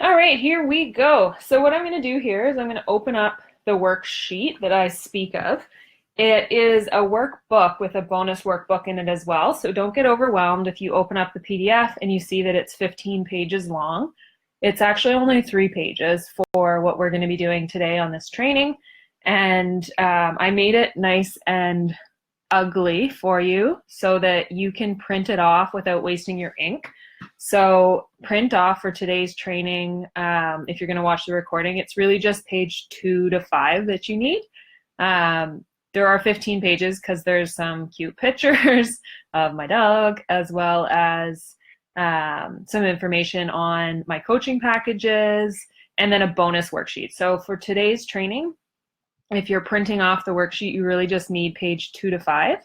All right, here we go. So what I'm going to do here is I'm going to open up the worksheet that I speak of. It is a workbook with a bonus workbook in it as well. So don't get overwhelmed if you open up the PDF and you see that it's 15 pages long. It's actually only 3 pages for what we're going to be doing today on this training. And I made it nice and ugly for you so that you can print it off without wasting your ink. So print off for today's training. If you're going to watch the recording, it's really just page 2 to 5 that you need. There are 15 pages because there's some cute pictures of my dog, as well as some information on my coaching packages, and then a bonus worksheet. So for today's training, if you're printing off the worksheet, you really just need page 2 to 5.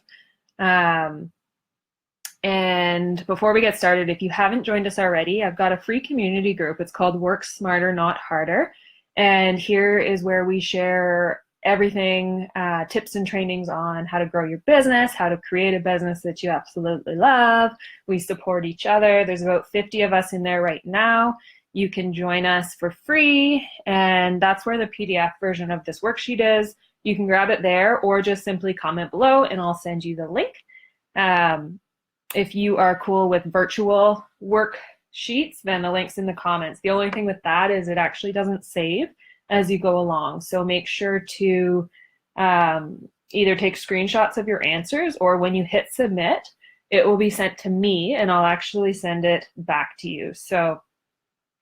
And before we get started, if you haven't joined us already, I've got a free community group. It's called Work Smarter, Not Harder. And here is where we share everything, tips and trainings on how to grow your business, how to create a business that you absolutely love. We support each other. There's about 50 of us in there right now. You can join us for free, and that's where the PDF version of this worksheet is. You can grab it there or just simply comment below and I'll send you the link. If you are cool with virtual worksheets, then the link's in the comments. The only thing with that is it actually doesn't save as you go along. So make sure to either take screenshots of your answers, or when you hit submit, it will be sent to me and I'll actually send it back to you. So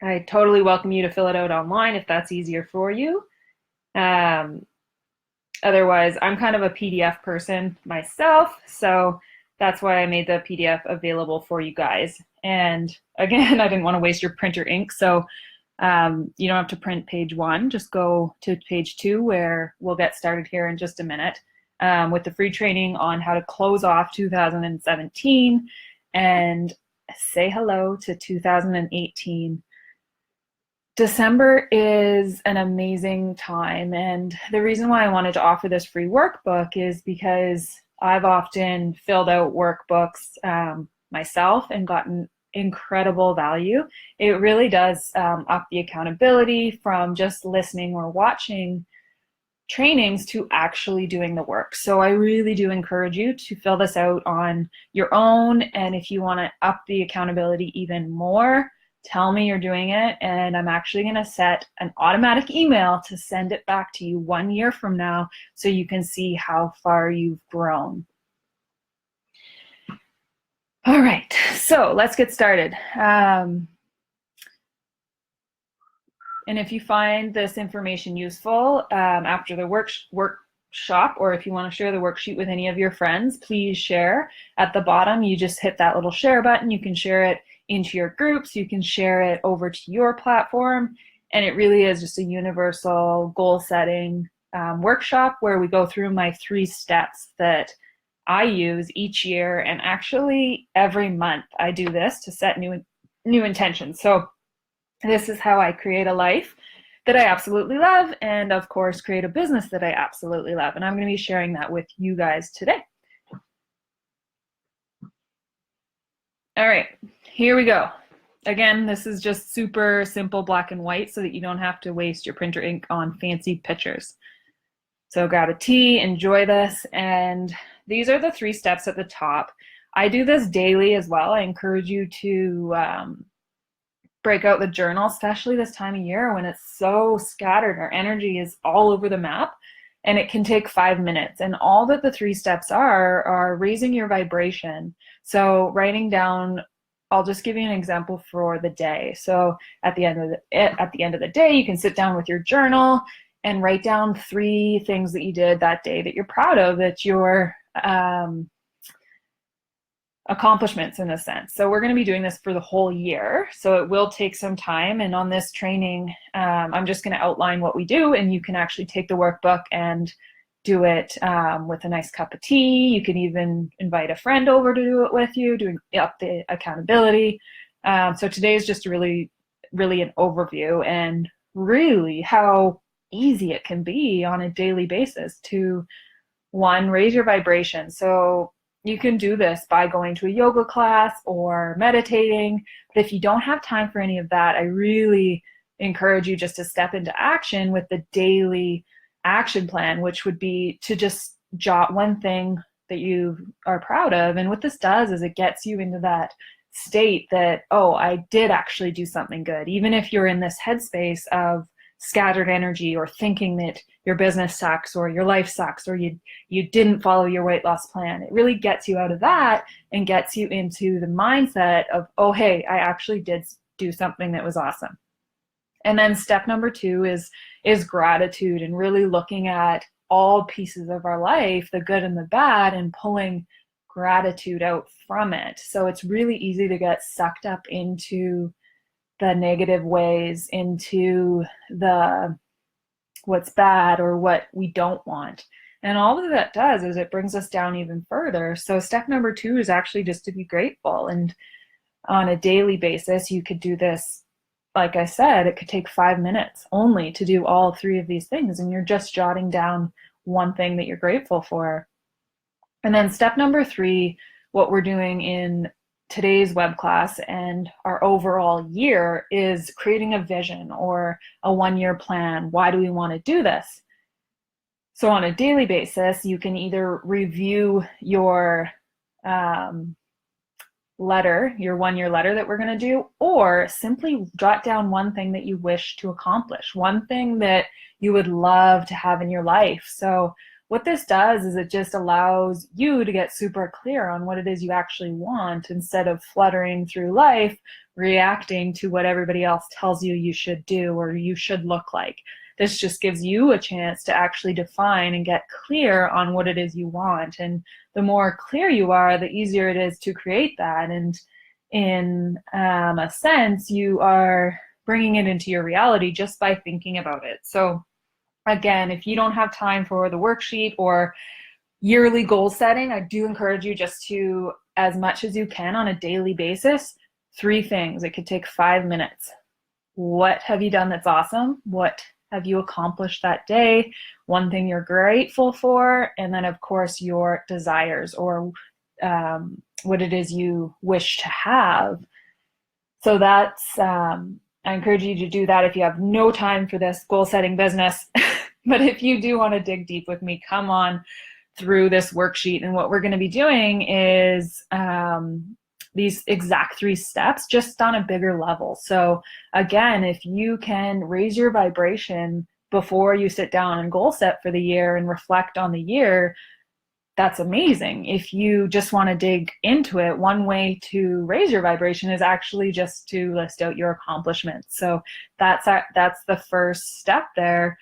I totally welcome you to fill it out online if that's easier for you. Otherwise, I'm kind of a PDF person myself, so that's why I made the PDF available for you guys. And again, I didn't want to waste your printer ink, so you don't have to print page 1. Just go to page 2, where we'll get started here in just a minute with the free training on how to close off 2017 and say hello to 2018. December is an amazing time, and the reason why I wanted to offer this free workbook is because I've often filled out workbooks myself and gotten incredible value. It really does up the accountability from just listening or watching trainings to actually doing the work. So I really do encourage you to fill this out on your own, and if you want to up the accountability even more, tell me you're doing it, and I'm actually going to set an automatic email to send it back to you 1 year from now so you can see how far you've grown. All right, so let's get started. And if you find this information useful after the workshop, or if you want to share the worksheet with any of your friends, please share. At the bottom, you just hit that little share button. You can share it into your groups, you can share it over to your platform, and it really is just a universal goal setting workshop where we go through my 3 steps that I use each year, and actually every month I do this to set new intentions. So this is how I create a life that I absolutely love, and of course create a business that I absolutely love, and I'm going to be sharing that with you guys today. All right, here we go. Again, this is just super simple black and white so that you don't have to waste your printer ink on fancy pictures. So grab a tea, enjoy this, and these are the 3 steps at the top. I do this daily as well. I encourage you to break out the journal, especially this time of year when it's so scattered. Our energy is all over the map, and it can take 5 minutes. And all that the 3 steps are raising your vibration. So writing down, I'll just give you an example for the day. So at the end of the day, you can sit down with your journal and write down 3 things that you did that day that you're proud of, that your accomplishments in a sense. So we're going to be doing this for the whole year, so it will take some time. And on this training, I'm just going to outline what we do, and you can actually take the workbook and do it with a nice cup of tea. You can even invite a friend over to do it with you, doing up the accountability. So today is just really an overview, and really how easy it can be on a daily basis to, 1, raise your vibration. So you can do this by going to a yoga class or meditating, but if you don't have time for any of that, I really encourage you just to step into action with the daily action plan, which would be to just jot one thing that you are proud of. And what this does is it gets you into that state that, oh, I did actually do something good. Even if you're in this headspace of scattered energy or thinking that your business sucks or your life sucks or you didn't follow your weight loss plan, it really gets you out of that and gets you into the mindset of, oh, hey, I actually did do something that was awesome. And then step number 2 is gratitude, and really looking at all pieces of our life, the good and the bad, and pulling gratitude out from it. So it's really easy to get sucked up into the negative ways, into the what's bad or what we don't want. And all that that does is it brings us down even further. So step number 2 is actually just to be grateful. And on a daily basis, you could do this. Like I said, it could take 5 minutes only to do all 3 of these things, and you're just jotting down one thing that you're grateful for. And then step number 3, what we're doing in today's web class and our overall year is creating a vision or a 1-year plan. Why do we want to do this? So on a daily basis, you can either review your letter, your 1-year letter that we're going to do, or simply jot down one thing that you wish to accomplish, one thing that you would love to have in your life. So what this does is it just allows you to get super clear on what it is you actually want, instead of fluttering through life, reacting to what everybody else tells you you should do or you should look like. This just gives you a chance to actually define and get clear on what it is you want. And the more clear you are, the easier it is to create that. And in a sense, you are bringing it into your reality just by thinking about it. So again, if you don't have time for the worksheet or yearly goal setting, I do encourage you just to, as much as you can on a daily basis, 3 things. It could take 5 minutes. What have you done that's awesome? What have you accomplished that day? One thing you're grateful for, and then of course your desires or what it is you wish to have. So that's, I encourage you to do that if you have no time for this goal setting business. But if you do want to dig deep with me, come on through this worksheet. And what we're going to be doing is these exact 3 steps, just on a bigger level. So again, if you can raise your vibration before you sit down and goal set for the year and reflect on the year, that's amazing. If you just want to dig into it, one way to raise your vibration is actually just to list out your accomplishments. So that's the first step there.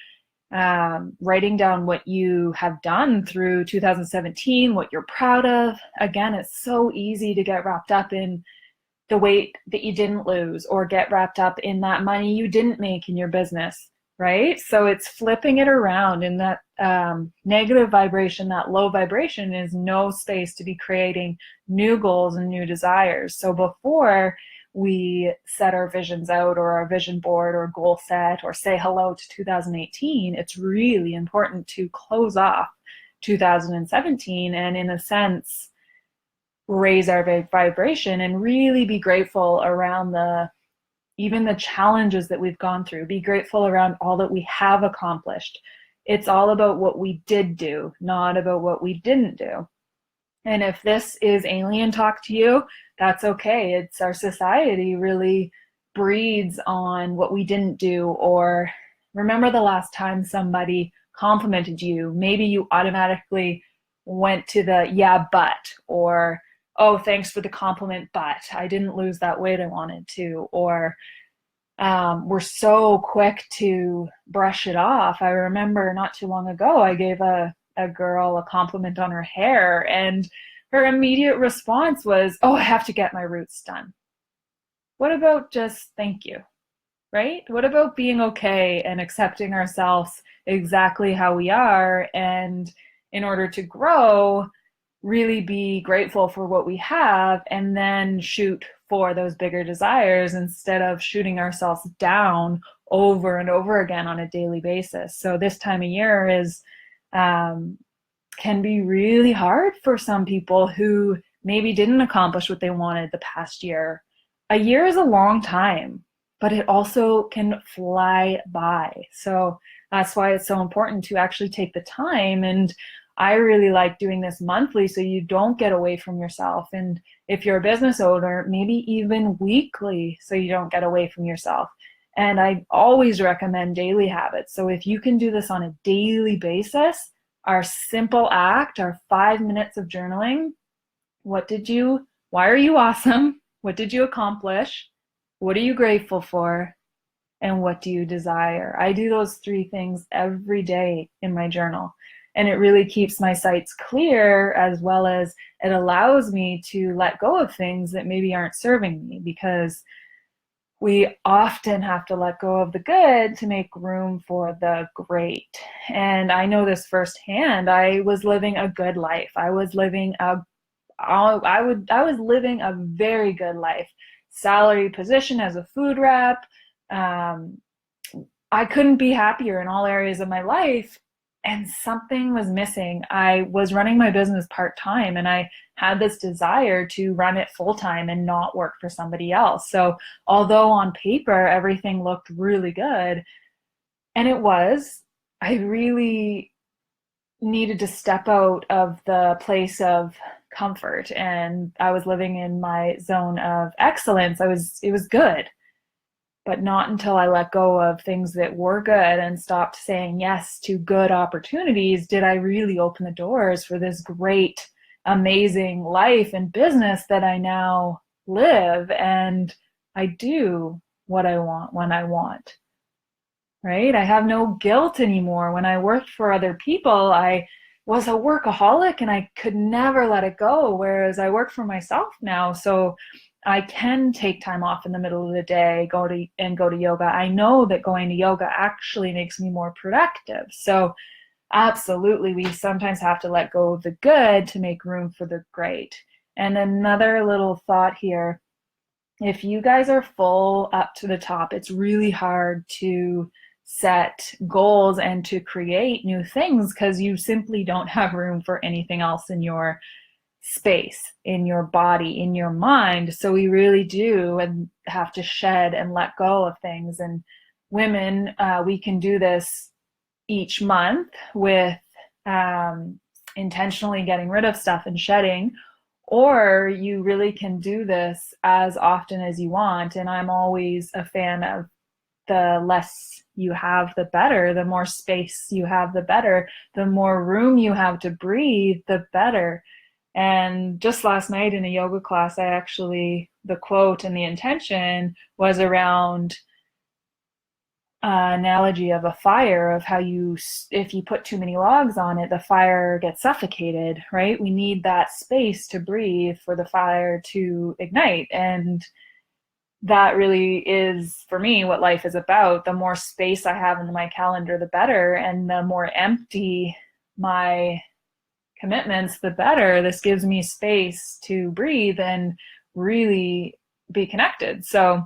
Writing down what you have done through 2017, what you're proud of. Again, it's so easy to get wrapped up in the weight that you didn't lose, or get wrapped up in that money you didn't make in your business, right? So it's flipping it around, and that negative vibration, that low vibration, is no space to be creating new goals and new desires. So before we set our visions out, or our vision board, or goal set, or say hello to 2018, it's really important to close off 2017 and, in a sense, raise our vibration and really be grateful around even the challenges that we've gone through. Be grateful around all that we have accomplished. It's all about what we did do, not about what we didn't do. And if this is alien talk to you, that's okay. It's our society really breeds on what we didn't do, or remember the last time somebody complimented you. Maybe you automatically went to the yeah, but, or oh, thanks for the compliment, but I didn't lose that weight I wanted to, or we're so quick to brush it off. I remember not too long ago, I gave a girl a compliment on her hair, and her immediate response was, oh, I have to get my roots done. What about just thank you, right? What about being okay and accepting ourselves exactly how we are, and in order to grow, really be grateful for what we have, and then shoot for those bigger desires instead of shooting ourselves down over and over again on a daily basis. So this time of year can be really hard for some people who maybe didn't accomplish what they wanted the past year. A year is a long time. but it also can fly by. So that's why it's so important to actually take the time. And I really like doing this monthly so you don't get away from yourself. And if you're a business owner, maybe even weekly so you don't get away from yourself. And I always recommend daily habits. So if you can do this on a daily basis, our simple act, our 5 minutes of journaling, why are you awesome? What did you accomplish? What are you grateful for? And what do you desire? I do those 3 things every day in my journal. And it really keeps my sights clear, as well as it allows me to let go of things that maybe aren't serving me, because we often have to let go of the good to make room for the great. And I know this firsthand. I was living a good life. I was living a very good life. Salary position as a food rep. I couldn't be happier in all areas of my life, and something was missing. I was running my business part-time, and I had this desire to run it full-time and not work for somebody else. So although on paper everything looked really good, and it was, I really needed to step out of the place of comfort, and I was living in my zone of excellence. It was good, but not until I let go of things that were good and stopped saying yes to good opportunities did I really open the doors for this great, amazing life and business that I now live. And I do what I want when I want, right? I have no guilt anymore. When I worked for other people, I was a workaholic and I could never let it go, whereas I work for myself now. So I can take time off in the middle of the day, go to yoga. I know that going to yoga actually makes me more productive. So absolutely, we sometimes have to let go of the good to make room for the great. And another little thought here, if you guys are full up to the top, it's really hard to set goals and to create new things because you simply don't have room for anything else in your space, in your body, in your mind. So we really do and have to shed and let go of things. And women, we can do this each month with intentionally getting rid of stuff and shedding, or you really can do this as often as you want. And I'm always a fan of the less you have, the better. The more space you have, the better. The more room you have to breathe, the better. And just last night in a yoga class, the quote and the intention was around analogy of a fire, of how if you put too many logs on it, the fire gets suffocated, right? We need that space to breathe for the fire to ignite. And that really is, for me, what life is about. The more space I have in my calendar, the better. And the more empty my commitments, the better. This gives me space to breathe and really be connected. So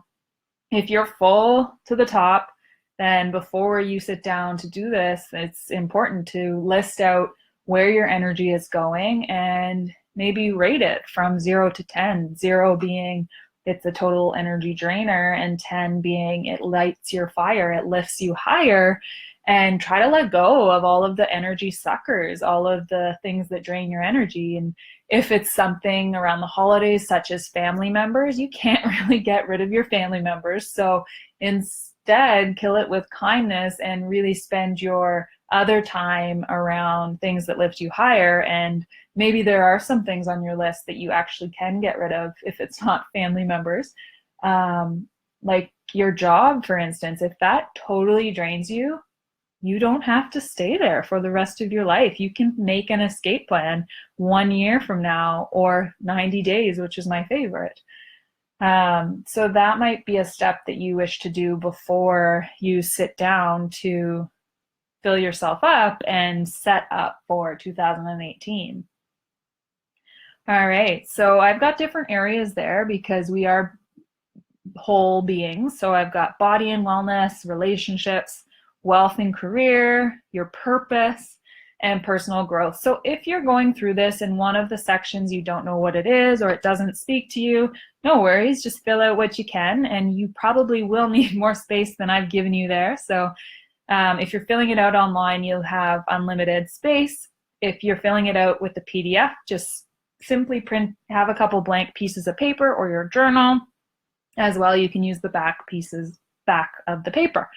if you're full to the top, then before you sit down to do this, it's important to list out where your energy is going and maybe rate it from 0 to 10. 0 being it's a total energy drainer, and 10 being it lights your fire, it lifts you higher. And try to let go of all of the energy suckers, all of the things that drain your energy. And if it's something around the holidays, such as family members, you can't really get rid of your family members. So instead, kill it with kindness and really spend your other time around things that lift you higher. And maybe there are some things on your list that you actually can get rid of if it's not family members. Like your job, for instance, if that totally drains you, you don't have to stay there for the rest of your life. You can make an escape plan 1 year from now, or 90 days, which is my favorite. So that might be a step that you wish to do before you sit down to fill yourself up and set up for 2018. All right, so I've got different areas there because we are whole beings. So I've got body and wellness, relationships, wealth and career, your purpose. and personal growth. So if you're going through this in one of the sections, you don't know what it is or it doesn't speak to you, no worries, just fill out what you can, and you probably will need more space than I've given you there. So if you're filling it out online, you'll have unlimited space. If you're filling it out with the PDF, just simply have a couple blank pieces of paper or your journal. As well, you can use the back of the paper.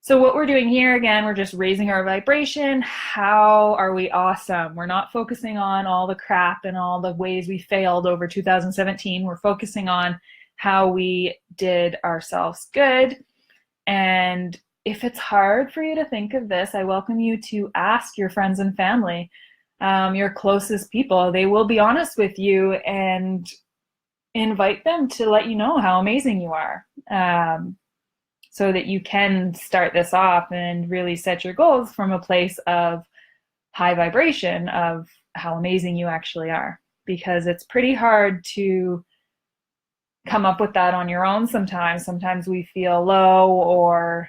So what we're doing here, again, we're just raising our vibration. How are we awesome? We're not focusing on all the crap and all the ways we failed over 2017. We're focusing on how we did ourselves good. And if it's hard for you to think of this, I welcome you to ask your friends and family, your closest people. They will be honest with you, and invite them to let you know how amazing you are, so that you can start this off and really set your goals from a place of high vibration of how amazing you actually are, because it's pretty hard to come up with that on your own sometimes. Sometimes we feel low, or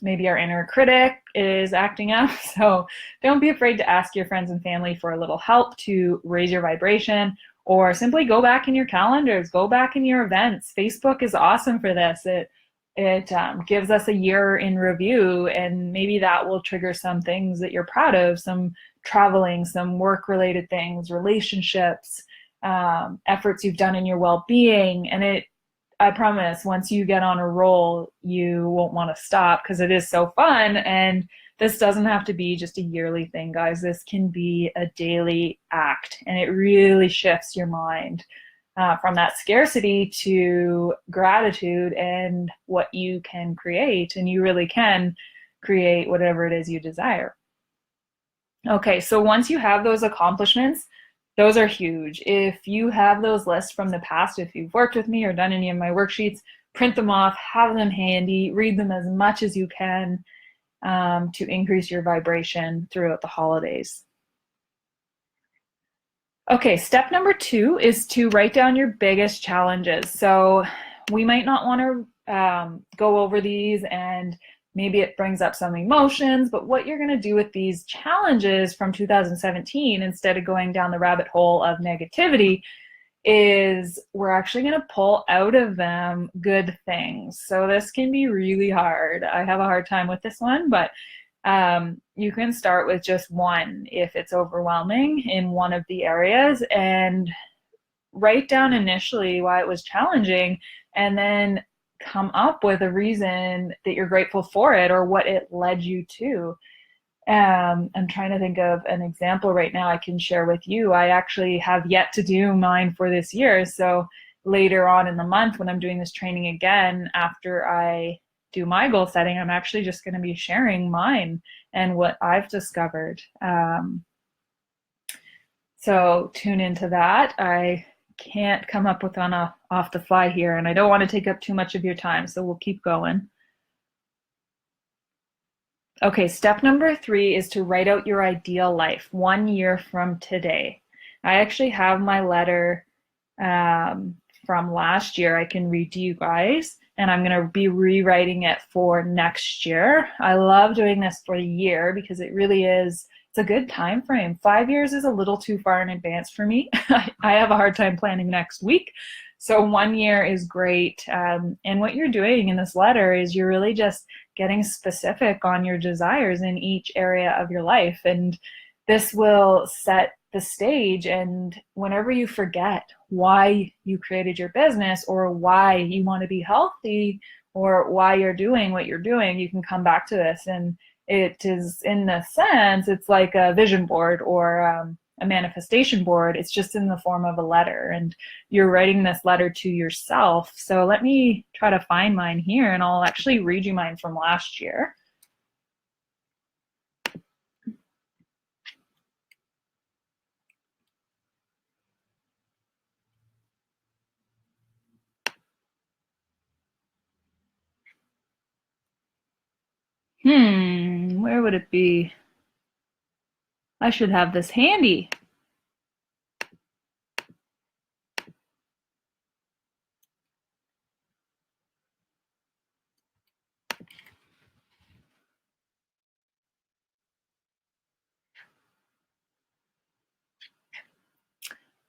maybe our inner critic is acting up. So don't be afraid to ask your friends and family for a little help to raise your vibration, or simply go back in your calendars, go back in your events. Facebook is awesome for this. It gives us a year in review, and maybe that will trigger some things that you're proud of, some traveling, some work-related things, relationships, efforts you've done in your well-being. And I promise, once you get on a roll, you won't want to stop, because it is so fun. And this doesn't have to be just a yearly thing, guys. This can be a daily act, and it really shifts your mind from that scarcity to gratitude and what you can create. And you really can create whatever it is you desire. Okay, so once you have those accomplishments, those are huge. If you have those lists from the past, if you've worked with me or done any of my worksheets, print them off, have them handy, read them as much as you can, to increase your vibration throughout the holidays. Okay, step number 2 is to write down your biggest challenges. So we might not want to go over these, and maybe it brings up some emotions, but what you're going to do with these challenges from 2017, instead of going down the rabbit hole of negativity, is we're actually going to pull out of them good things. So this can be really hard. I have a hard time with this one, but you can start with just one if it's overwhelming in one of the areas, and write down initially why it was challenging, and then come up with a reason that you're grateful for it or what it led you to. I'm trying to think of an example right now I can share with you. I actually have yet to do mine for this year. So later on in the month, when I'm doing this training again, after I do my goal setting, I'm actually just going to be sharing mine and what I've discovered. So tune into that. I can't come up with one off the fly here, and I don't want to take up too much of your time, so we'll keep going. Okay, step number 3 is to write out your ideal life 1 year from today. I actually have my letter from last year I can read to you guys, and I'm going to be rewriting it for next year. I love doing this for the year because it really is, it's a good time frame. 5 years is a little too far in advance for me. I have a hard time planning next week. So 1 year is great. And what you're doing in this letter is you're really just getting specific on your desires in each area of your life. And this will set the stage. And whenever you forget why you created your business, or why you want to be healthy, or why you're doing what you're doing, you can come back to this. And it is, in a sense, it's like a vision board or a manifestation board. It's just in the form of a letter, and you're writing this letter to yourself. So let me try to find mine here, and I'll actually read you mine from last year. Where would it be? I should have this handy.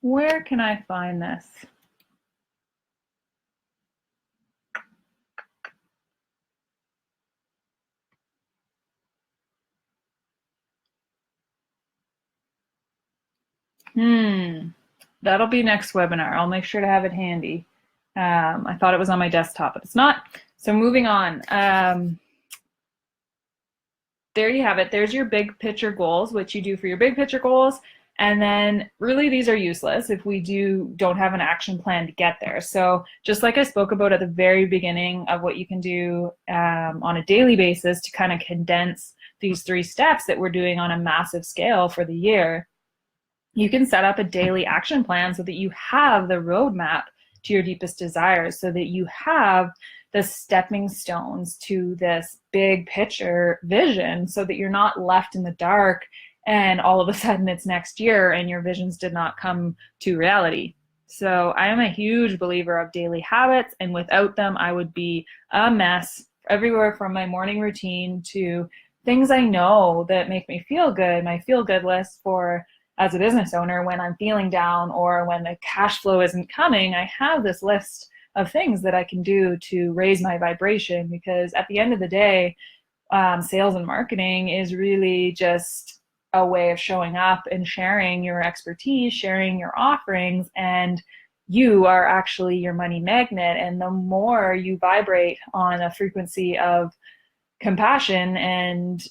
Where can I find this? That'll be next webinar. I'll make sure to have it handy. I thought it was on my desktop, but it's not. So moving on. There you have it. There's your big picture goals, which you do for your big picture goals. And then really these are useless if we don't have an action plan to get there. So just like I spoke about at the very beginning of what you can do on a daily basis to kind of condense these 3 steps that we're doing on a massive scale for the year, you can set up a daily action plan so that you have the roadmap to your deepest desires, so that you have the stepping stones to this big picture vision, so that you're not left in the dark and all of a sudden it's next year and your visions did not come to reality. So I am a huge believer of daily habits, and without them I would be a mess everywhere, from my morning routine to things I know that make me feel good, my feel good list for as a business owner. When I'm feeling down or when the cash flow isn't coming, I have this list of things that I can do to raise my vibration, because at the end of the day, sales and marketing is really just a way of showing up and sharing your expertise, sharing your offerings, and you are actually your money magnet. And the more you vibrate on a frequency of compassion and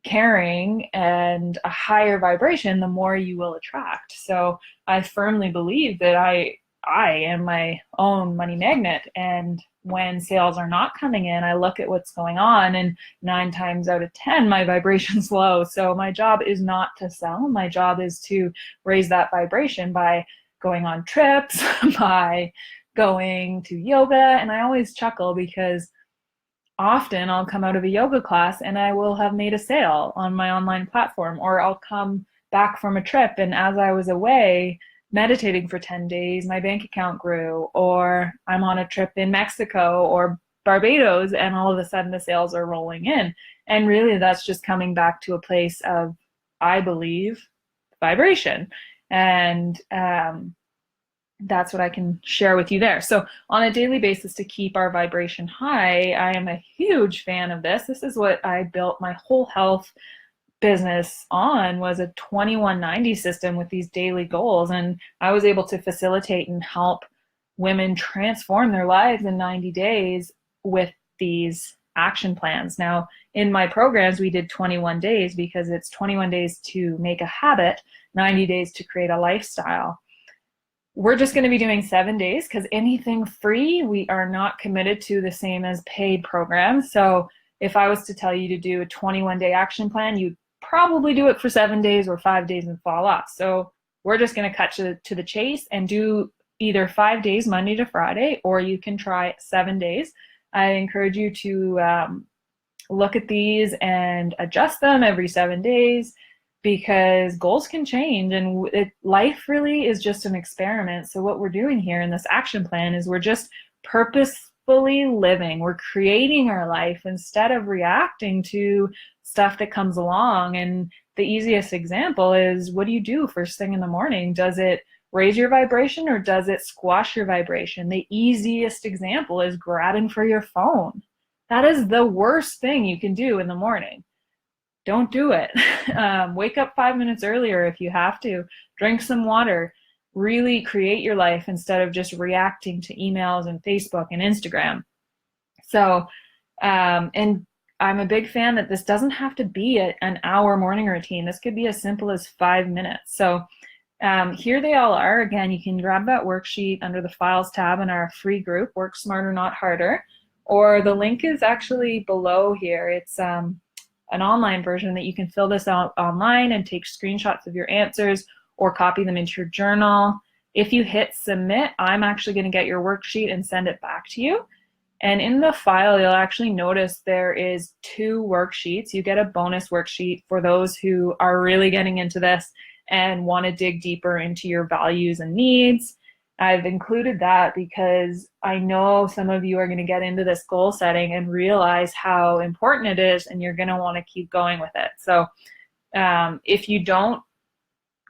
caring and a higher vibration, the more you will attract. So I firmly believe that I am my own money magnet. And when sales are not coming in, I look at what's going on, and 9 times out of 10, my vibration's low. So my job is not to sell. My job is to raise that vibration by going on trips, by going to yoga. And I always chuckle because often I'll come out of a yoga class and I will have made a sale on my online platform, or I'll come back from a trip and as I was away meditating for 10 days, my bank account grew, or I'm on a trip in Mexico or Barbados and all of a sudden the sales are rolling in. And really that's just coming back to a place of, I believe, vibration. And that's what I can share with you there. So on a daily basis, to keep our vibration high, I am a huge fan of this. This is what I built my whole health business on, was a 2190 system with these daily goals. And I was able to facilitate and help women transform their lives in 90 days with these action plans. Now, in my programs, we did 21 days because it's 21 days to make a habit, 90 days to create a lifestyle. We're just going to be doing 7 days because anything free, we are not committed to the same as paid programs. So if I was to tell you to do a 21-day action plan, you'd probably do it for 7 days or 5 days and fall off. So we're just going to cut to the chase and do either 5 days, Monday to Friday, or you can try 7 days. I encourage you to look at these and adjust them every 7 days, because goals can change and life really is just an experiment. So what we're doing here in this action plan is we're just purposefully living. We're creating our life instead of reacting to stuff that comes along. And the easiest example is, what do you do first thing in the morning? Does it raise your vibration or does it squash your vibration? The easiest example is grabbing for your phone. That is the worst thing you can do in the morning. Don't do it. Wake up 5 minutes earlier if you have to. Drink some water. Really create your life instead of just reacting to emails and Facebook and Instagram. So, and I'm a big fan that this doesn't have to be an hour morning routine. This could be as simple as 5 minutes. So here they all are. Again, you can grab that worksheet under the Files tab in our free group, Work Smarter, Not Harder, or the link is actually below here. It's an online version that you can fill this out online and take screenshots of your answers or copy them into your journal. If you hit submit, I'm actually going to get your worksheet and send it back to you. And in the file, you'll actually notice there is 2 worksheets. You get a bonus worksheet for those who are really getting into this and want to dig deeper into your values and needs. I've included that because I know some of you are going to get into this goal setting and realize how important it is, and you're going to want to keep going with it. So if you don't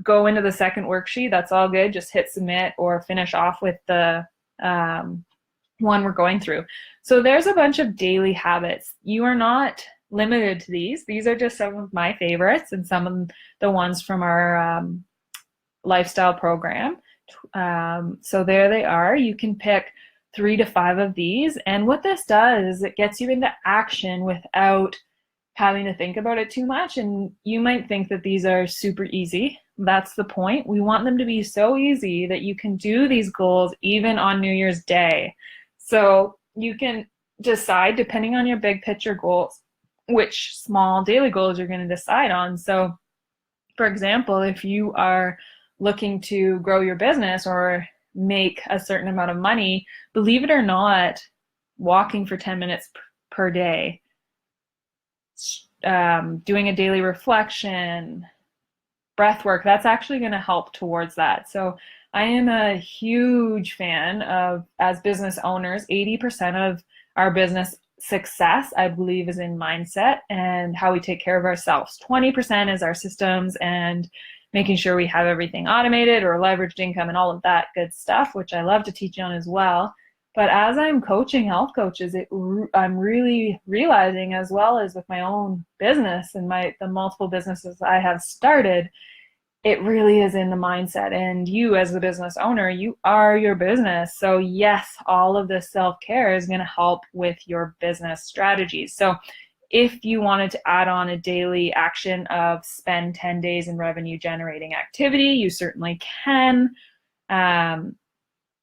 go into the second worksheet, that's all good. Just hit submit or finish off with the one we're going through. So there's a bunch of daily habits. You are not limited to these. These are just some of my favorites and some of the ones from our lifestyle program. So there they are. You can pick 3 to 5 of these. And what this does is it gets you into action without having to think about it too much. And you might think that these are super easy. That's the point. We want them to be so easy that you can do these goals even on New Year's Day. So you can decide, depending on your big picture goals, which small daily goals you're going to decide on. So for example, if you are looking to grow your business or make a certain amount of money, believe it or not, walking for 10 minutes per day, doing a daily reflection, breath work, that's actually going to help towards that. So I am a huge fan of, as business owners, 80% of our business success, I believe, is in mindset and how we take care of ourselves. 20% is our systems and making sure we have everything automated or leveraged income and all of that good stuff, which I love to teach on as well. But as I'm coaching health coaches, I'm really realizing, as well as with my own business and the multiple businesses I have started, it really is in the mindset. And you as the business owner, you are your business. So yes, all of this self-care is going to help with your business strategies. So if you wanted to add on a daily action of spend 10 days in revenue generating activity, you certainly can.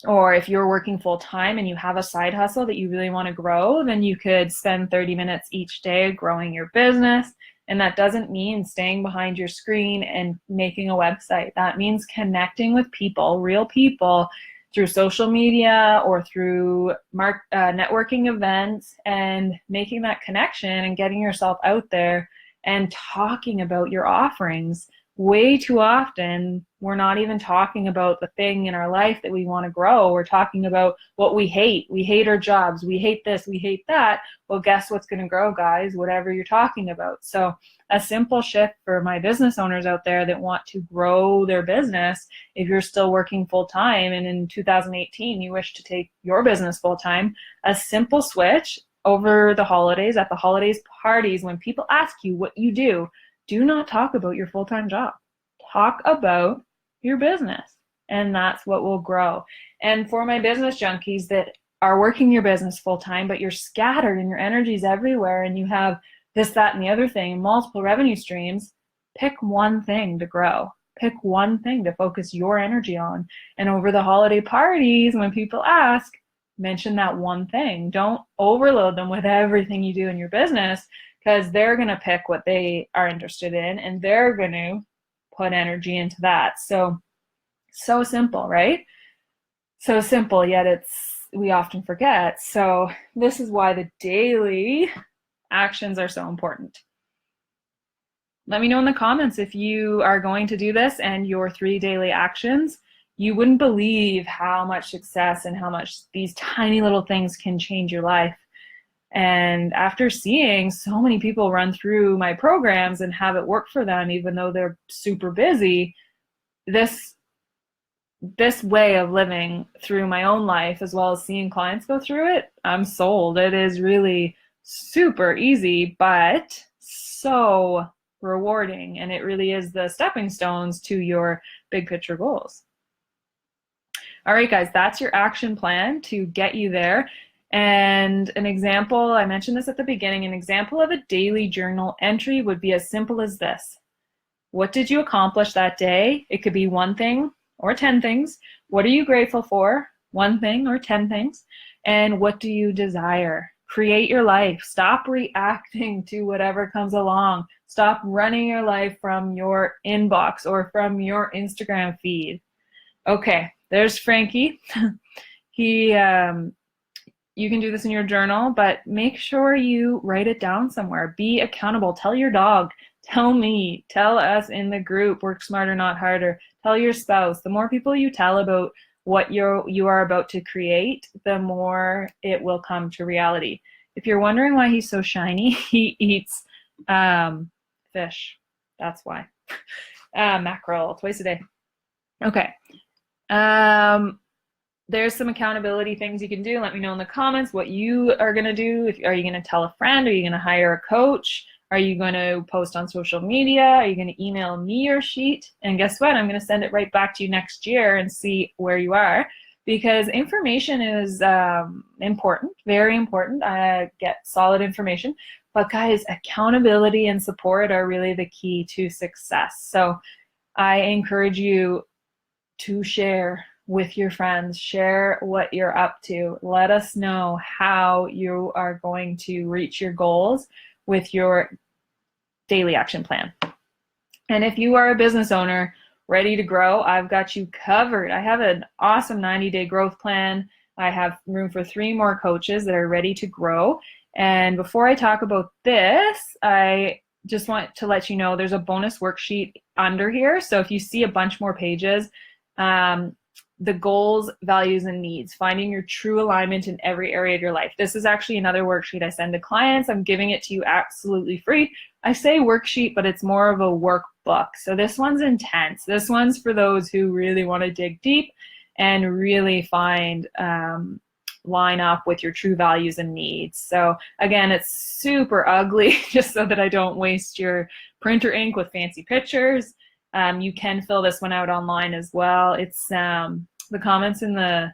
Or if you're working full time and you have a side hustle that you really want to grow, then you could spend 30 minutes each day growing your business. And that doesn't mean staying behind your screen and making a website. That means connecting with people, real people, through social media or through networking events, and making that connection and getting yourself out there and talking about your offerings. Way too often, we're not even talking about the thing in our life that we want to grow. We're talking about what we hate. We hate our jobs. We hate this. We hate that. Well, guess what's going to grow, guys? Whatever you're talking about. So a simple shift for my business owners out there that want to grow their business. If you're still working full time and in 2018 you wish to take your business full time, a simple switch over the holidays, at the holidays parties, when people ask you what you do not talk about your full-time job. Talk about your business, and that's what will grow. And for my business junkies that are working your business full-time, but you're scattered and your energy's everywhere and you have this, that, and the other thing, multiple revenue streams, pick one thing to grow. Pick one thing to focus your energy on. And over the holiday parties, when people ask, mention that one thing. Don't overload them with everything you do in your business, because they're going to pick what they are interested in and they're going to put energy into that. So simple, right? So simple, yet we often forget. So this is why the daily actions are so important. Let me know in the comments if you are going to do this and your 3 daily actions. You wouldn't believe how much success and how much these tiny little things can change your life. And after seeing so many people run through my programs and have it work for them, even though they're super busy, this way of living through my own life, as well as seeing clients go through it, I'm sold. It is really super easy, but so rewarding. And it really is the stepping stones to your big picture goals. All right, guys, that's your action plan to get you there. And an example, I mentioned this at the beginning, an example of a daily journal entry would be as simple as this. What did you accomplish that day? It could be one thing or 10 things. What are you grateful for? One thing or 10 things. And what do you desire? Create your life. Stop reacting to whatever comes along. Stop running your life from your inbox or from your Instagram feed. Okay, there's Frankie. You can do this in your journal, but make sure you write it down somewhere. Be accountable. Tell your dog, tell me, tell us in the group, Work Smarter, Not Harder. Tell your spouse. The more people you tell about what you are about to create, the more it will come to reality. If you're wondering why he's so shiny, he eats fish. That's why. Mackerel, twice a day. Okay. There's some accountability things you can do. Let me know in the comments what you are going to do. Are you going to tell a friend? Are you going to hire a coach? Are you going to post on social media? Are you going to email me your sheet? And guess what? I'm going to send it right back to you next year and see where you are, because information is important, very important. I get solid information. But guys, accountability and support are really the key to success. So I encourage you to share with your friends, share what you're up to. Let us know how you are going to reach your goals with your daily action plan. And if you are a business owner ready to grow, I've got you covered. I have an awesome 90-day growth plan. I have room for 3 more coaches that are ready to grow. And before I talk about this, I just want to let you know there's a bonus worksheet under here. So if you see a bunch more pages, the goals, values, and needs, finding your true alignment in every area of your life. This is actually another worksheet I send to clients. I'm giving it to you absolutely free. I say worksheet, but it's more of a workbook. So this one's intense. This one's for those who really want to dig deep and really find, line up with your true values and needs. So again, it's super ugly, just so that I don't waste your printer ink with fancy pictures. You can fill this one out online as well. It's the comments in the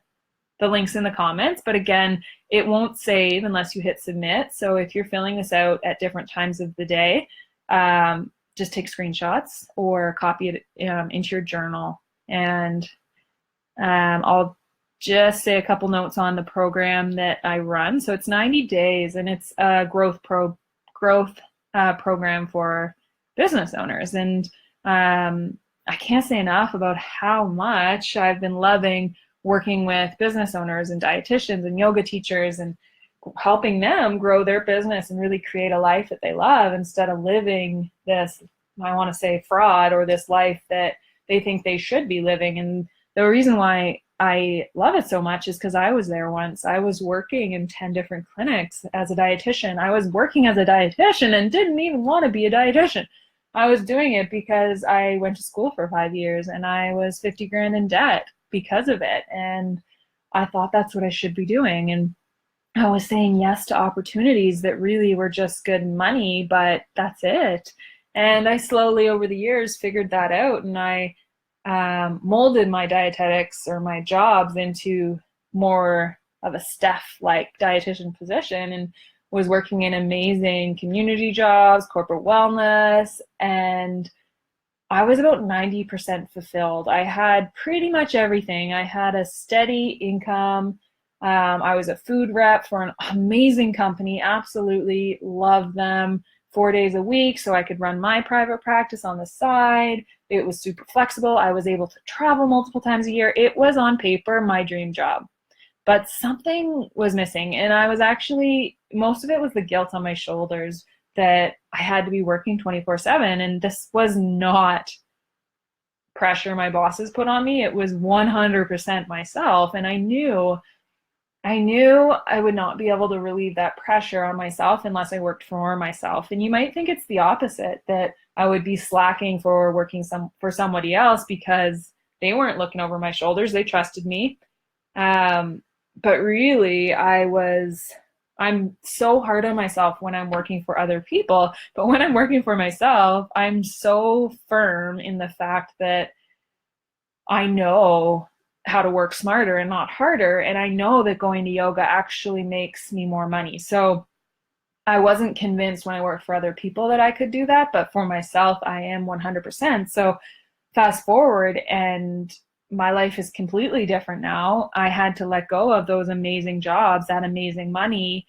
links in the comments, but again, it won't save unless you hit submit. So if you're filling this out at different times of the day, just take screenshots or copy it into your journal. And I'll just say a couple notes on the program that I run. So it's 90 days, and it's a growth program for business owners. And I can't say enough about how much I've been loving working with business owners and dietitians and yoga teachers and helping them grow their business and really create a life that they love, instead of living this, I want to say, fraud, or this life that they think they should be living. And the reason why I love it so much is because I was there once. I was working in 10 different clinics as a dietitian. I was working as a dietitian and didn't even want to be a dietitian. I was doing it because I went to school for 5 years and I was 50 grand in debt because of it. And I thought that's what I should be doing. And I was saying yes to opportunities that really were just good money, but that's it. And I slowly over the years figured that out, and I molded my dietetics or my jobs into more of a Steph-like dietitian position, and was working in amazing community jobs, corporate wellness, and I was about 90% fulfilled. I had pretty much everything. I had a steady income. I was a food rep for an amazing company, absolutely loved them, 4 days a week, so I could run my private practice on the side. It was super flexible. I was able to travel multiple times a year. It was on paper my dream job. But something was missing, and I was actually, most of it was the guilt on my shoulders that I had to be working 24/7, and this was not pressure my bosses put on me. It was 100% myself, and I knew I would not be able to relieve that pressure on myself unless I worked for myself. And you might think it's the opposite, that I would be slacking for working for somebody else because they weren't looking over my shoulders. They trusted me. But really, I'm so hard on myself when I'm working for other people. But when I'm working for myself, I'm so firm in the fact that I know how to work smarter and not harder. And I know that going to yoga actually makes me more money. So I wasn't convinced when I worked for other people that I could do that, but for myself, I am 100%. So fast forward, and my life is completely different now. I had to let go of those amazing jobs, that amazing money,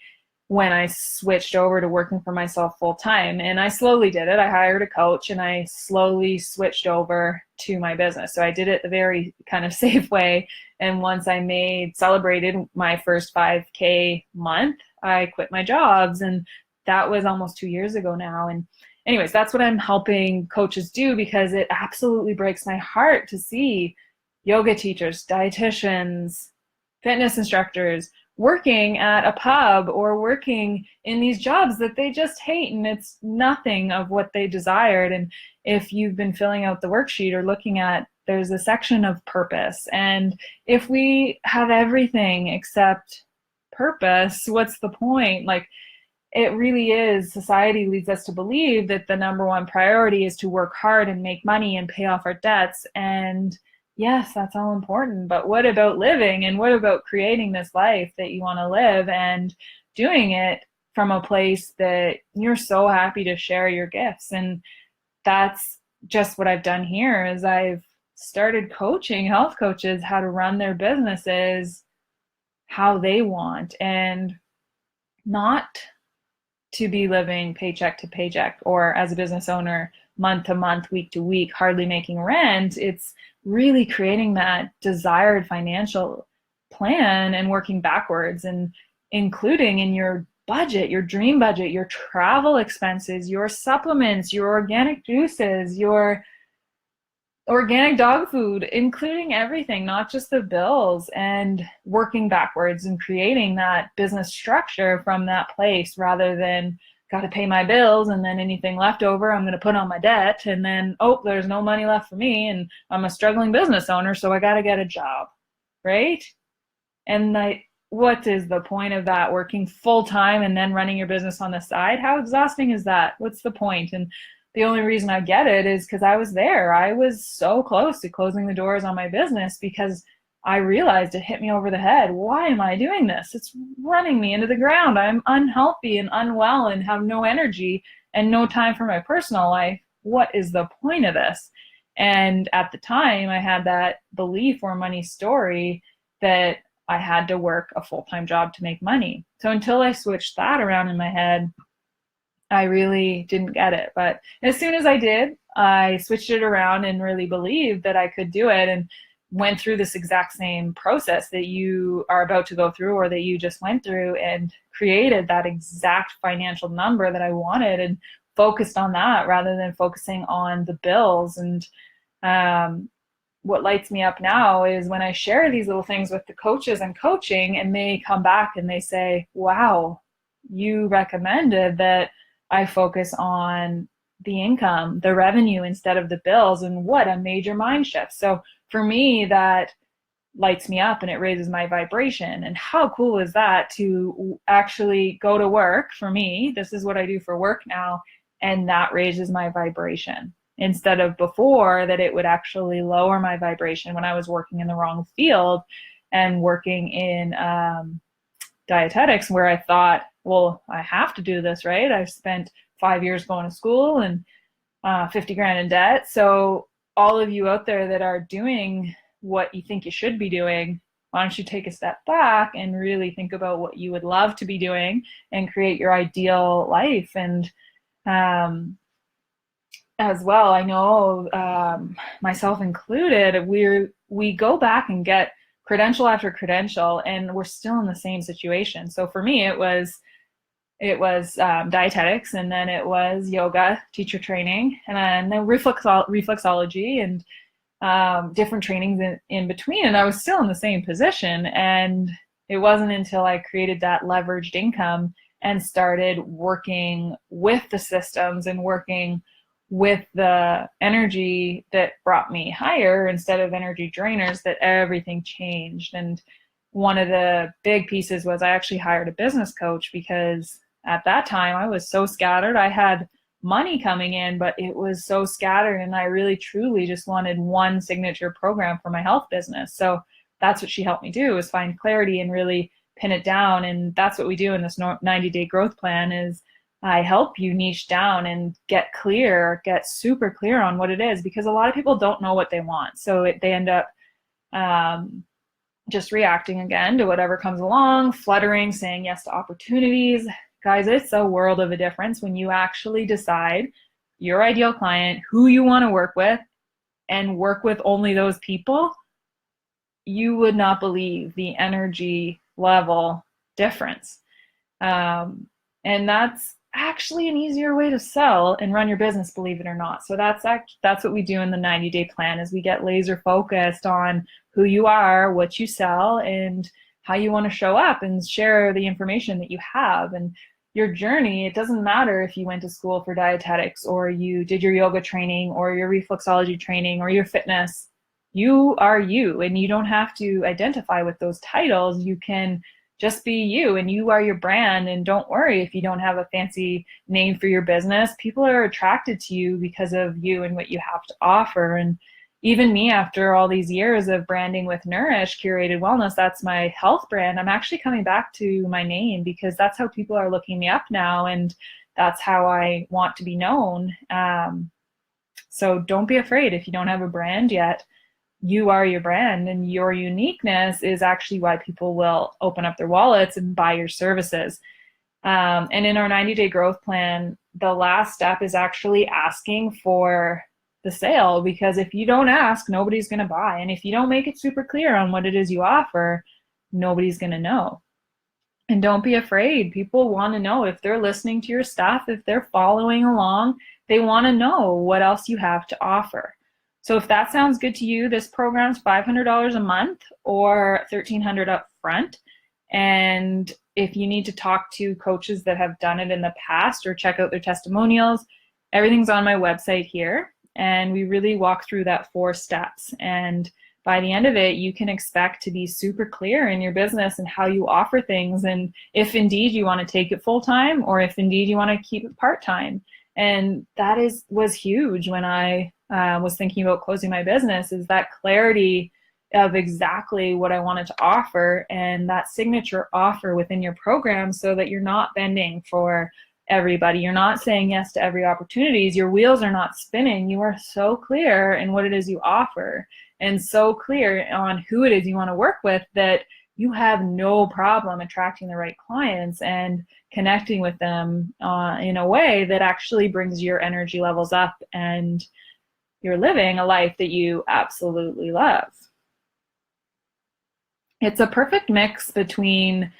when I switched over to working for myself full time. And I slowly did it. I hired a coach and I slowly switched over to my business. So I did it the very kind of safe way. And once I celebrated my first 5K month, I quit my jobs. And that was almost 2 years ago now. And anyways, that's what I'm helping coaches do, because it absolutely breaks my heart to see yoga teachers, dietitians, fitness instructors working at a pub or working in these jobs that they just hate, and it's nothing of what they desired. And if you've been filling out the worksheet or looking at, there's a section of purpose. And if we have everything except purpose, what's the point? Like, it really is, society leads us to believe that the number one priority is to work hard and make money and pay off our debts. And yes, that's all important, but what about living, and what about creating this life that you want to live and doing it from a place that you're so happy to share your gifts? And that's just what I've done here, is I've started coaching health coaches how to run their businesses how they want, and not to be living paycheck to paycheck, or as a business owner, month to month, week to week, hardly making rent. It's really creating that desired financial plan and working backwards, and including in your budget, your dream budget, your travel expenses, your supplements, your organic juices, your organic dog food, including everything, not just the bills, and working backwards and creating that business structure from that place, rather than got to pay my bills and then anything left over I'm going to put on my debt, and then, oh, there's no money left for me and I'm a struggling business owner, so I got to get a job, right? And what is the point of that? Working full time and then running your business on the side? How exhausting is that? What's the point? And the only reason I get it is because I was there. I was so close to closing the doors on my business because I realized it hit me over the head. Why am I doing this? It's running me into the ground. I'm unhealthy and unwell and have no energy and no time for my personal life. What is the point of this? And at the time, I had that belief or money story that I had to work a full-time job to make money. So until I switched that around in my head, I really didn't get it. But as soon as I did, I switched it around and really believed that I could do it, and went through this exact same process that you are about to go through, or that you just went through, and created that exact financial number that I wanted, and focused on that rather than focusing on the bills. And what lights me up now is when I share these little things with the coaches I'm coaching, and they come back and they say, wow, you recommended that I focus on the income, the revenue, instead of the bills. And what a major mind shift. So for me, that lights me up and it raises my vibration. And how cool is that to actually go to work? For me, this is what I do for work now, and that raises my vibration, instead of before, that it would actually lower my vibration when I was working in the wrong field and working in dietetics, where I thought, well, I have to do this, right? I've spent 5 years going to school and 50 grand in debt. So all of you out there that are doing what you think you should be doing, why don't you take a step back and really think about what you would love to be doing and create your ideal life? And as well, I know, myself included, we go back and get credential after credential, and we're still in the same situation. So for me, it was dietetics, and then it was yoga teacher training, and then reflexology, and different trainings in between. And I was still in the same position. And it wasn't until I created that leveraged income and started working with the systems and working with the energy that brought me higher instead of energy drainers, that everything changed. And one of the big pieces was I actually hired a business coach, because at that time I was so scattered. I had money coming in, but it was so scattered, and I really truly just wanted one signature program for my health business. So that's what she helped me do, is find clarity and really pin it down. And that's what we do in this 90-day growth plan, is I help you niche down and get super clear on what it is, because a lot of people don't know what they want. So they end up just reacting again to whatever comes along, fluttering, saying yes to opportunities. Guys, it's a world of a difference when you actually decide your ideal client, who you want to work with, and work with only those people. You would not believe the energy level difference. And that's actually an easier way to sell and run your business, believe it or not. So that's what we do in the 90-day plan, is we get laser focused on who you are, what you sell, and how you want to show up and share the information that you have and your journey. It doesn't matter if you went to school for dietetics or you did your yoga training or your reflexology training or your fitness. You are you, and you don't have to identify with those titles. You can just be you, and you are your brand. And don't worry if you don't have a fancy name for your business. People are attracted to you because of you and what you have to offer. And even me, after all these years of branding with Nourish Curated Wellness, that's my health brand. I'm actually coming back to my name because that's how people are looking me up now, and that's how I want to be known. So don't be afraid if you don't have a brand yet. You are your brand, and your uniqueness is actually why people will open up their wallets and buy your services. And in our 90-day growth plan, the last step is actually asking for the sale, because if you don't ask, nobody's going to buy. And if you don't make it super clear on what it is you offer, nobody's going to know. And don't be afraid. People want to know if they're listening to your stuff, if they're following along, they want to know what else you have to offer. So if that sounds good to you, this program's $500 a month or $1,300 up front. And if you need to talk to coaches that have done it in the past or check out their testimonials, everything's on my website here. And we really walk through that 4 steps. And by the end of it, you can expect to be super clear in your business and how you offer things. And if indeed you want to take it full time, or if indeed you want to keep it part time. And that was huge when I was thinking about closing my business, is that clarity of exactly what I wanted to offer and that signature offer within your program, so that you're not bending for everybody. You're not saying yes to every opportunities. Your wheels are not spinning. You are so clear in what it is you offer and so clear on who it is you want to work with that you have no problem attracting the right clients and connecting with them in a way that actually brings your energy levels up, and you're living a life that you absolutely love. It's a perfect mix between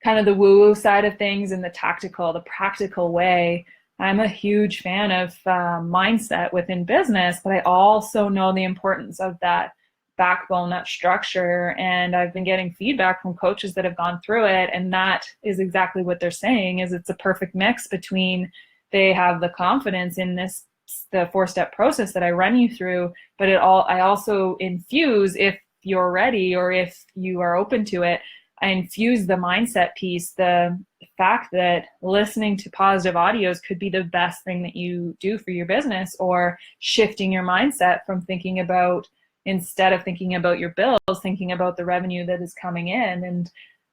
kind of the woo-woo side of things and the tactical, the practical way. I'm a huge fan of mindset within business, but I also know the importance of that backbone, that structure. And I've been getting feedback from coaches that have gone through it, and that is exactly what they're saying, is it's a perfect mix between they have the confidence in this, the 4-step process that I run you through, but I also infuse, if you're ready or if you are open to it, I infuse the mindset piece, the fact that listening to positive audios could be the best thing that you do for your business, or shifting your mindset from thinking about, instead of thinking about your bills, thinking about the revenue that is coming in.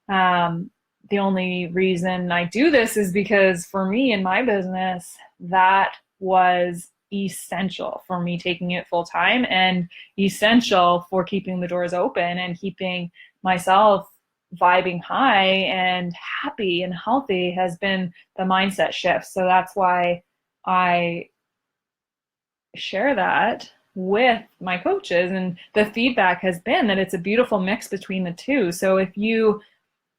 And the only reason I do this is because for me in my business, that was essential for me taking it full time, and essential for keeping the doors open and keeping myself vibing high and happy and healthy, has been the mindset shift. So that's why I share that with my coaches, and the feedback has been that it's a beautiful mix between the two. So if you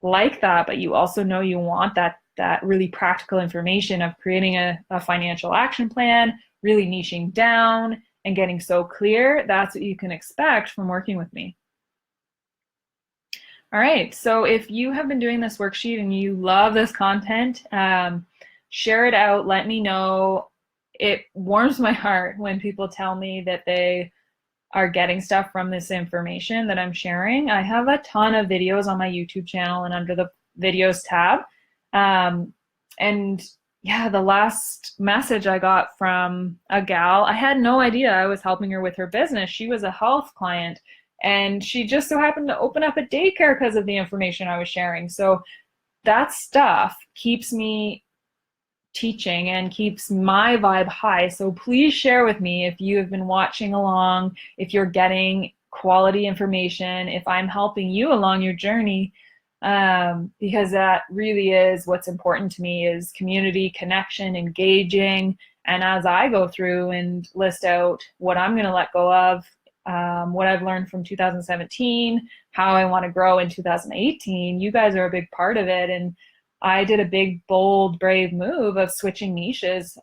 like that, but you also know you want that really practical information of creating a financial action plan, really niching down and getting so clear, that's what you can expect from working with me. All right, so if you have been doing this worksheet and you love this content, share it out, let me know. It warms my heart when people tell me that they are getting stuff from this information that I'm sharing. I have a ton of videos on my YouTube channel and under the videos tab. And yeah, the last message I got from a gal, I had no idea I was helping her with her business. She was a health client, and she just so happened to open up a daycare because of the information I was sharing. So that stuff keeps me teaching and keeps my vibe high. So please share with me if you have been watching along, if you're getting quality information, if I'm helping you along your journey, because that really is what's important to me, is community, connection, engaging. And as I go through and list out what I'm going to let go of, what I've learned from 2017, how I want to grow in 2018, you guys are a big part of it. And I did a big, bold, brave move of switching niches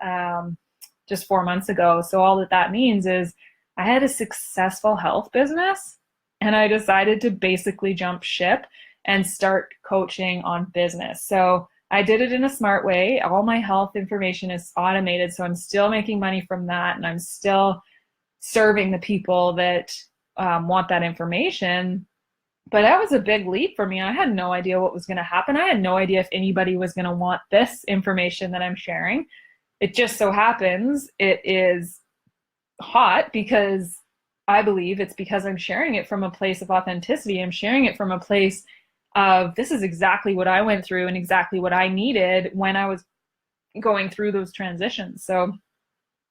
just 4 months ago. So all that means is I had a successful health business, and I decided to basically jump ship and start coaching on business. So I did it in a smart way. All my health information is automated, so I'm still making money from that, and I'm still serving the people that want that information. But that was a big leap for me. I had no idea what was going to happen. I had no idea if anybody was going to want this information that I'm sharing. It just so happens it is hot because I believe it's because I'm sharing it from a place of authenticity. I'm sharing it from a place of this is exactly what I went through and exactly what I needed when I was going through those transitions. So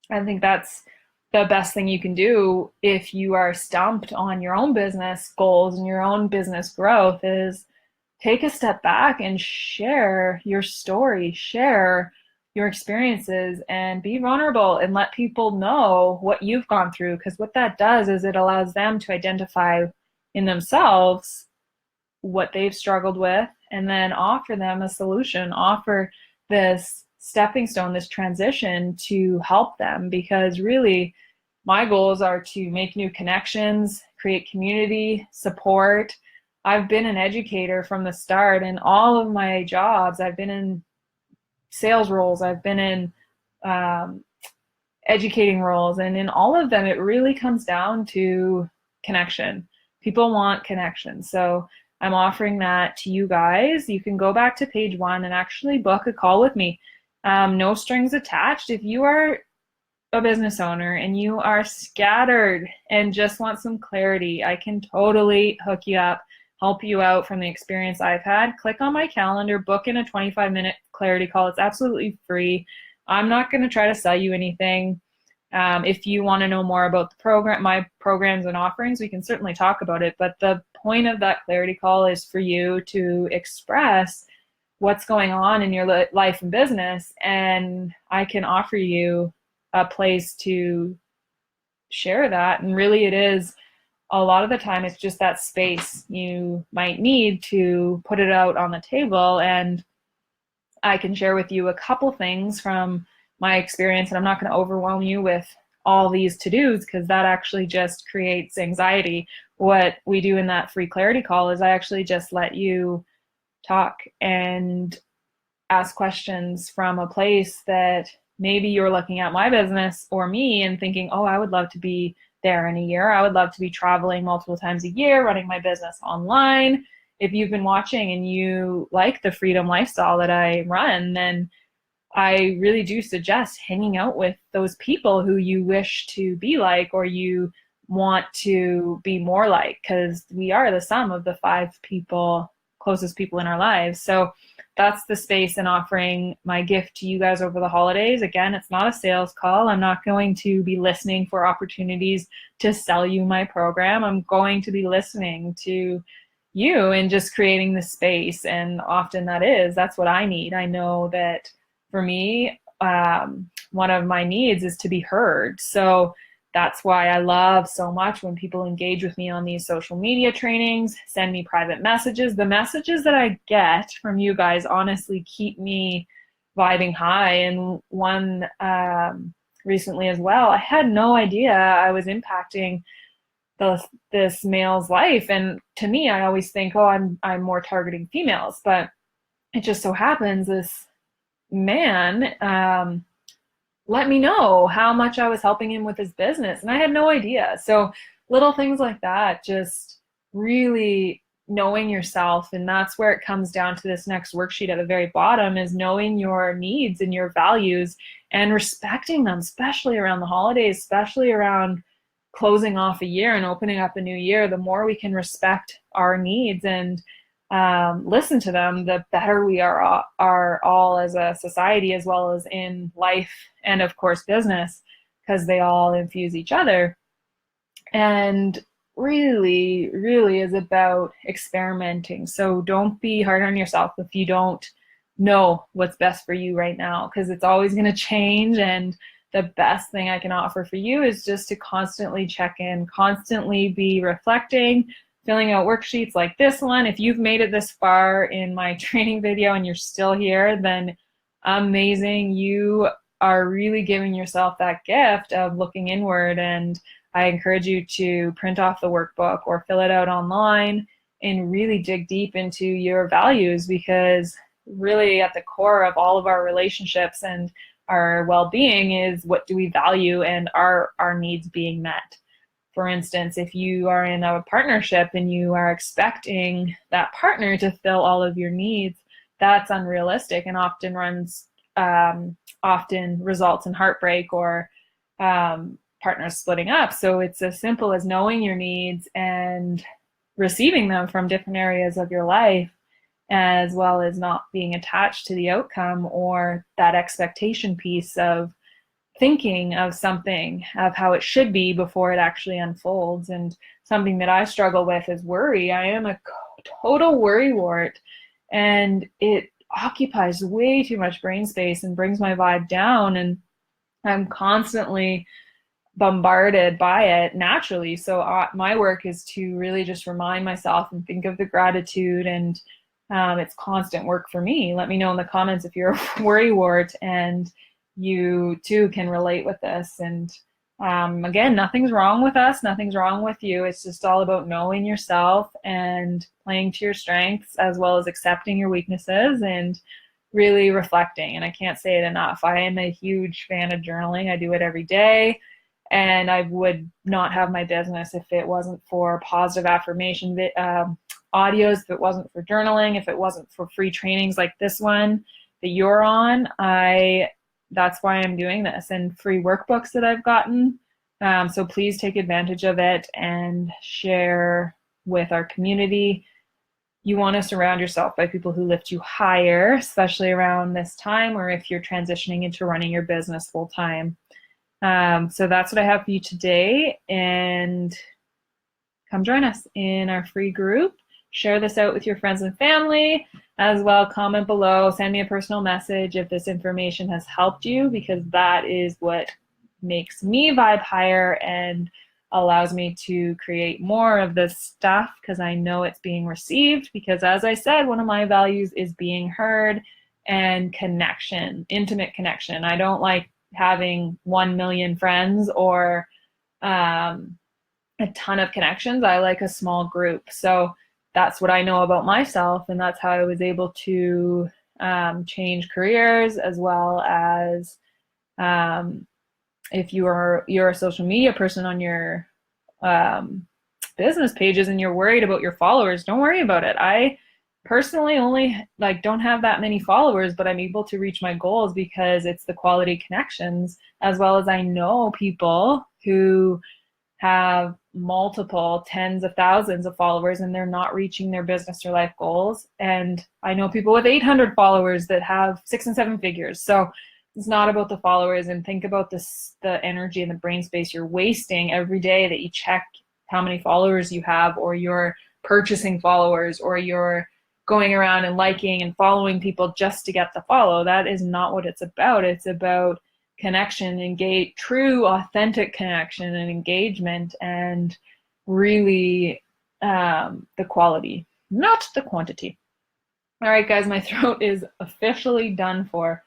I think that's the best thing you can do if you are stumped on your own business goals and your own business growth is take a step back and share your story, share your experiences, and be vulnerable and let people know what you've gone through. Because what that does is it allows them to identify in themselves what they've struggled with and then offer them a solution, offer this stepping stone, this transition to help them. Because really, my goals are to make new connections, create community, support. I've been an educator from the start in all of my jobs. I've been in sales roles, I've been in educating roles, and in all of them, it really comes down to connection. People want connection. So I'm offering that to you guys. You can go back to page 1 and actually book a call with me. No strings attached. If you are a business owner and you are scattered and just want some clarity, I can totally hook you up, help you out from the experience I've had. Click on my calendar, book in a 25-minute clarity call. It's absolutely free. I'm not going to try to sell you anything. If you want to know more about the program, my programs and offerings, we can certainly talk about it. But the point of that clarity call is for you to express what's going on in your life and business, and I can offer you a place to share that. And really, it is a lot of the time, it's just that space you might need to put it out on the table. And I can share with you a couple things from my experience, and I'm not going to overwhelm you with all these to-dos because that actually just creates anxiety. What we do in that free clarity call is I actually just let you talk and ask questions from a place that maybe you're looking at my business or me and thinking, oh, I would love to be there in a year. I would love to be traveling multiple times a year, running my business online. If you've been watching and you like the freedom lifestyle that I run, then I really do suggest hanging out with those people who you wish to be like or you want to be more like, because we are the sum of the 5 people, closest people in our lives. So that's the space and offering my gift to you guys over the holidays. Again, it's not a sales call. I'm not going to be listening for opportunities to sell you my program. I'm going to be listening to you and just creating the space. And often that's what I need. I know that for me, one of my needs is to be heard. So that's why I love so much when people engage with me on these social media trainings, send me private messages. The messages that I get from you guys honestly keep me vibing high. And one recently as well, I had no idea I was impacting this male's life. And to me, I always think, oh, I'm more targeting females. But it just so happens this man let me know how much I was helping him with his business, and I had no idea. So little things like that, just really knowing yourself. And that's where it comes down to this next worksheet at the very bottom, is knowing your needs and your values and respecting them, especially around the holidays, especially around closing off a year and opening up a new year. The more we can respect our needs and listen to them, the better we are all as a society, as well as in life and of course business, because they all infuse each other. And really, really is about experimenting. So don't be hard on yourself if you don't know what's best for you right now, because it's always going to change. And the best thing I can offer for you is just to constantly check in, constantly be reflecting, filling out worksheets like this one. If you've made it this far in my training video and you're still here, then amazing. You are really giving yourself that gift of looking inward. And I encourage you to print off the workbook or fill it out online and really dig deep into your values, because really at the core of all of our relationships and our well-being is, what do we value, and are our needs being met? For instance, if you are in a partnership and you are expecting that partner to fill all of your needs, that's unrealistic and often results in heartbreak or partners splitting up. So it's as simple as knowing your needs and receiving them from different areas of your life, as well as not being attached to the outcome or that expectation piece of thinking of something, of how it should be before it actually unfolds. And something that I struggle with is worry. I am a total worrywart, and it occupies way too much brain space and brings my vibe down, and I'm constantly bombarded by it naturally. So my work is to really just remind myself and think of the gratitude, and it's constant work for me. Let me know in the comments if you're a worrywart and you too can relate with this. And again, nothing's wrong with us, nothing's wrong with you. It's just all about knowing yourself and playing to your strengths, as well as accepting your weaknesses and really reflecting. And I can't say it enough, I am a huge fan of journaling. I do it every day, and I would not have my business if it wasn't for positive affirmation audios, if it wasn't for journaling, if it wasn't for free trainings like this one that you're on. That's why I'm doing this, and free workbooks that I've gotten. So please take advantage of it and share with our community. You want to surround yourself by people who lift you higher, especially around this time, or if you're transitioning into running your business full time. So that's what I have for you today, and come join us in our free group. Share this out with your friends and family as well. Comment below, send me a personal message if this information has helped you, because that is what makes me vibe higher and allows me to create more of this stuff, because I know it's being received. Because as I said, one of my values is being heard and connection, intimate connection. I don't like having 1 million friends or a ton of connections. I like a small group. So that's what I know about myself, and that's how I was able to change careers, as well as if you're a social media person on your business pages and you're worried about your followers, don't worry about it. I personally only don't have that many followers, but I'm able to reach my goals because it's the quality connections, as well as I know people who have multiple tens of thousands of followers and they're not reaching their business or life goals. And I know people with 800 followers that have 6 and 7 figures. So it's not about the followers, and think about this, the energy and the brain space you're wasting every day that you check how many followers you have, or you're purchasing followers, or you're going around and liking and following people just to get the follow. That is not what it's about. It's about connection, engage, true, authentic connection and engagement, and really the quality, not the quantity. All right, guys, my throat is officially done for.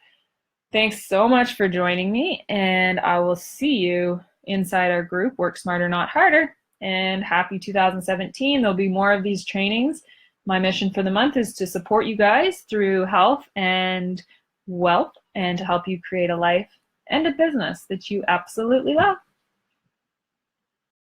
Thanks so much for joining me, and I will see you inside our group, Work Smarter, Not Harder. And happy 2017. There'll be more of these trainings. My mission for the month is to support you guys through health and wealth, and to help you create a life and a business that you absolutely love.